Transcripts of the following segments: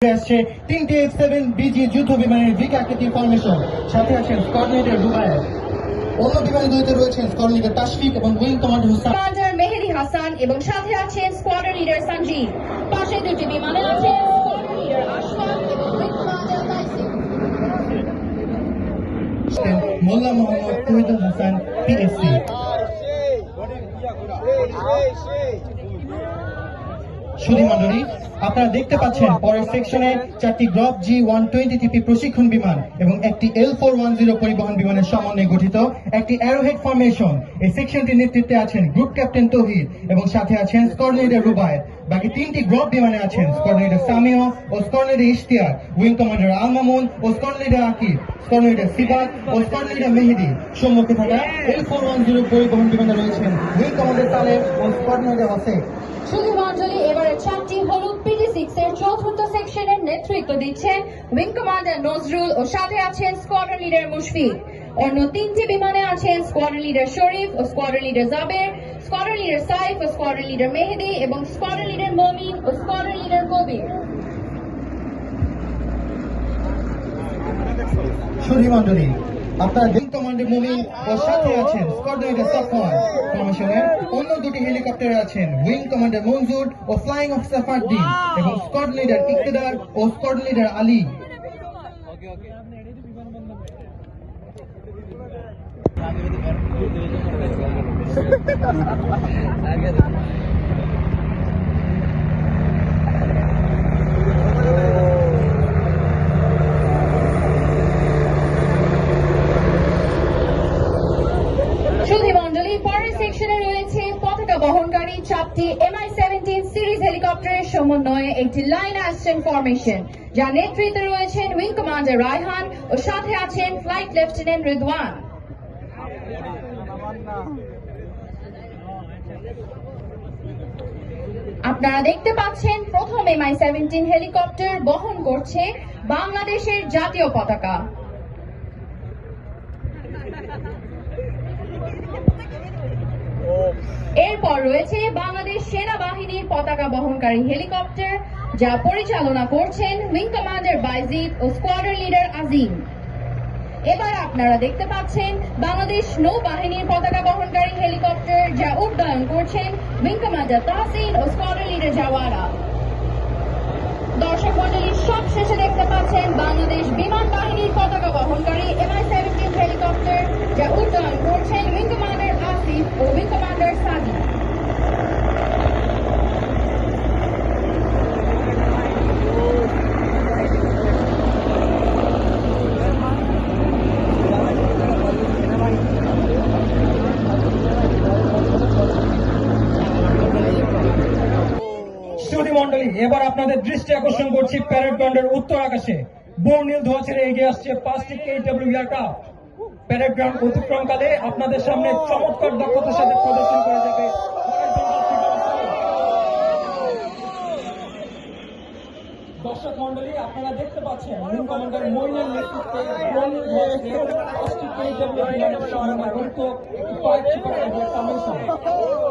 আসছে তিনটি F7 busy যুদ্ধ বিমানের ভিক আকৃতির ফরমেশন। সাথে আছেন স্কোয়াড লিডার রুবায়েত। অন্য বিমানের দুইতে রয়েছেন স্কোয়াড লিডার তাশফিক এবং wing commander হুসান। Commander Mehedi Hasan এবং সাথে আছেন স্কোয়াড্রন লিডার সঞ্জীব। পাশে দুটি বিমানে আছেন স্কোয়াড্রন লিডার আশফাক এবং উইং কমান্ডার তাইসিফ। মোল্লা মোহাম্মদ তহিদুল হাসান পিএসসি। সুধী মণ্ডলী, আপনারা দেখতে পাচ্ছেন পরের সেকশনে চারটি গ্রপ G120 প্রশিক্ষণ বিমান এবং একটি L410 পরিবহন বিমানের সমন্বয়ে গঠিত একটি অ্যারোহেড ফরমেশন। এই সেকশনটির নেতৃত্বে আছেন গ্রুপ ক্যাপ্টেন তৌহিদ এবং সাথে আছেন স্কোয়াড লিডার রুবায়েত। বাকি তিনটি গ্রুপ বিমানে আছেন স্কোয়াড লিডার সামিও ও squad leader Ishtiaq, wing commander Al Mamun ও squad leader Akib, squad leader Sibat ও স্কোয়াড লিডার মেহেদি। সম্মুখে থাকা L410 পরিবহন বিমানে রয়েছেন উইং কমান্ডার তালেব ও স্কোয়াড লিডার ওয়াসেক। সুধী মণ্ডলী, এবারে চারটি হলুদ PD6 এর চতুর্থ সেকশনের নেতৃত্ব দিচ্ছেন উইং কমান্ডার নজরুল ও সাথে আছেন স্কোয়াড্রন লিডার মুশফিক। অন্য তিনটি বিমানে আছেন স্কোয়াড্রন লিডার শরীফ ও squadron leader Jaber, squadron leader Saif ও স্কোয়াড্রন লিডার মেহেদি এবং স্কোয়াড্রন লিডার মমিন ও স্কোয়াড্রন লিডার কবির। সুধী মণ্ডলী, আপনারা উইং কমান্ডার মুমিন ও সাথে আছেন স্কোয়াড লিডার সাফওয়ান। ফরমেশনের অন্য দুটি হেলিকপ্টারে আছেন উইং কমান্ডার মনজুর ও ফ্লাইং অফিসার ফারদিন এবং স্কোয়াড লিডার ইকতেদার ও স্কোয়াড লিডার আলী। সুধী মণ্ডলী, পরের সেকশনে রয়েছে পতাকা বহনকারী চারটি Mi-17 সিরিজ হেলিকপ্টারের সমন্বয়ে একটি লাইন অ্যাসিস্ট্যান্ট ফরমেশন, যার নেতৃত্বে রয়েছেন উইং কমান্ডার রায়হান ও সাথে আছেন ফ্লাইট লেফটেন্যান্ট রিদওয়ান। আপনারা দেখতে পাচ্ছেন প্রথম Mi-17 হেলিকপ্টার বহন করছে বাংলাদেশের জাতীয় পতাকা। এরপর রয়েছে বাংলাদেশ সেনাবাহিনীর পতাকা বহনকারী হেলিকপ্টার, যা পরিচালনা করছেন উইং কমান্ডার বাইজিদ ও স্কোয়াড্রন লিডার আজিম। এবার আপনারা দেখতে পাচ্ছেন বাংলাদেশ নৌবাহিনীর পতাকা বহনকারী হেলিকপ্টার, যা উড্ডয়ন করছেন উইং কমান্ডার তাহসিন ও স্কোয়াড্রন লিডার জাওয়ারা। দর্শক মণ্ডলী, সব শেষে দেখতে পাচ্ছেন বাংলাদেশ বিমান বাহিনীর পতাকা বহনকারী Mi-17 হেলিকপ্টার, যা উড্ডয়ন করছেন উইং কমান্ডার আসিফ ও উইং কমান্ডার সাদি। সুধী মণ্ডলী, এবার আপনাদের দৃষ্টি আকর্ষণ করছি প্যারেড গ্রাউন্ডের উত্তর আকাশে। বর্ণিল ধোঁয়া ছেড়ে এগিয়ে আসছে 5টি KW এয়ারক্রাফট। প্যারেড গ্রাউন্ড অতিক্রমকালে আপনাদের সামনে চমৎকার দক্ষতার সাথে প্রদর্শন করা যাবে দর্শক মণ্ডলী, আপনারা দেখতে পাচ্ছেন উইং কমান্ডার মইনের নেতৃত্বে বর্ণিল ধোঁয়া ছেড়ে 5টি KW বিমানের সমন্বয়ে গঠিত একটি 5 সুপার এভার ফরমেশন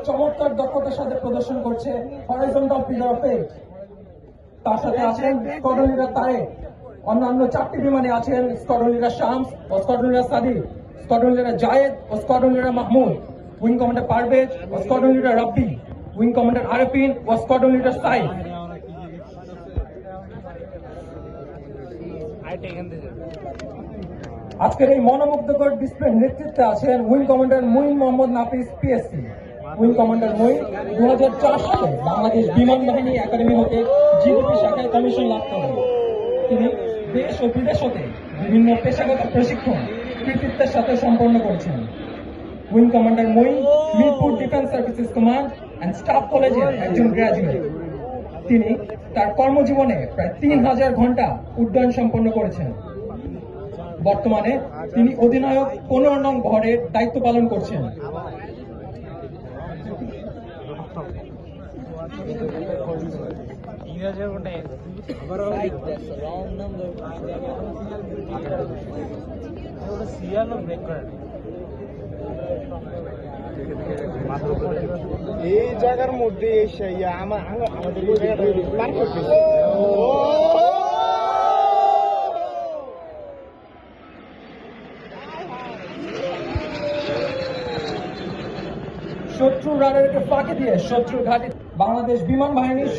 চমৎকার দক্ষতার সাথে প্রদর্শন করছে হরাইজন্টাল ফিগার অফ 8। তার সাথে আছেন স্কোয়াড্রন লিডার তারেক। অন্যান্য চারটি বিমানে আছেন স্কোয়াড্রন লিডার শামস ও squadron leader Sadi, squadron leader Zayed ও squadron leader Mahmud, wing commander Parvez ও squadron leader Rabbi, wing commander Arefin ও স্কোয়াড্রন লিডার সাইফ। আজকের এই মনোমুগ্ধকর ডিসপ্লের নেতৃত্বে আছেন wing commander Muin Mohammad Nafis PSC. Wing commander Muin 2004 সালে বাংলাদেশ বিমান বাহিনী একাডেমি হতে জিডিপি শাখায় কমিশন লাভ করেন। তিনি দেশ ও বিদেশ হতে বিভিন্ন পেশাগত প্রশিক্ষণ কৃতিত্বের সাথে সম্পন্ন করেছেন। Wing commander Muin Mirpur defence services command and staff কলেজের একজন গ্র্যাজুয়েট। তিনি তার কর্মজীবনে প্রায় 3000 ঘন্টা উড্ডয়ন সম্পন্ন করেছেন। বর্তমানে তিনি অধিনায়ক 15 নং ভরের দায়িত্ব পালন করছেন। এই জায়গার মধ্যে এসে আমাদের এই জায়গাটা পার করতেছে। শত্রু রাডারকে ফাঁকি দিয়ে শত্রুর ঘাঁটি বাংলাদেশ বিমান বাহিনীর